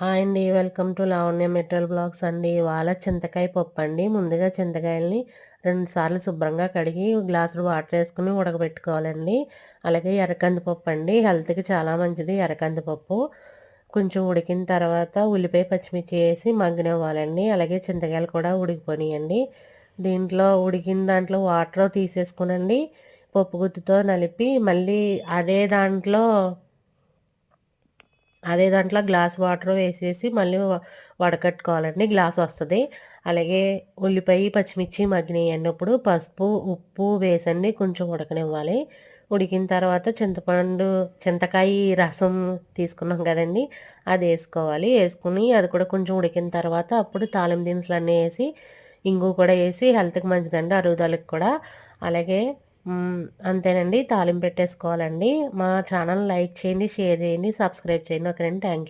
Hi అండి. Welcome to Lavanya metal blogs అండి. ఇవాళ చింతకాయ పప్పు అండి. ముందుగా చింతకాయలని 2 సార్లు శుభ్రంగా కడిగి గ్లాసుడు వాటర్ వేసుకొని ఉడకబెట్టుకోవాలండి. అలాగే ఎర్రకందిపప్పు అండి. హెల్త్‌కి చాలా మంచిది ఎర్రకందిపప్పు. కొంచెం ఉడికిన తర్వాత ఉల్లిపాయ, పచ్చిమిర్చి వేసి మగ్గనివ్వాలండి. అలాగే చింతకాయలు కూడా ఉడికిపోయినాయండి. దీంట్లో ఉడికిన దాంట్లో వాటర్ తీసేసుకొనండి పప్పు గుత్తితో నలిపి మళ్ళీ అదే దాంట్లో గ్లాస్ వాటర్ వేసేసి మళ్ళీ వడకట్టుకోవాలండి. గ్లాస్ వస్తది. అలాగే ఉల్లిపాయ, పచ్చిమిర్చి మగ్గినయన్నప్పుడు పసుపు, ఉప్పు వేసండి కొంచెం ఉడకనివ్వాలి. ఉడికిన తర్వాత చింతకాయ రసం తీసుకున్నాం కదండీ! అదేసుకోవాలి. ఏసుకొని అది కూడా కొంచెం ఉడికిన తర్వాత అప్పుడు తాలింపు దినుసులన్నీ ఏసి, ఇంగువ కూడా ఏసి హెల్త్‌కి మంచిదండి అరుగుదలకి కూడా. అలాగే అంతేనండి తాలింపు పెట్టేసుకోవాలండి. మా ఛానల్ లైక్ చేయండి, షేర్ చేయండి, సబ్స్క్రైబ్ చేయండి. ఓకేనండి. Thank you.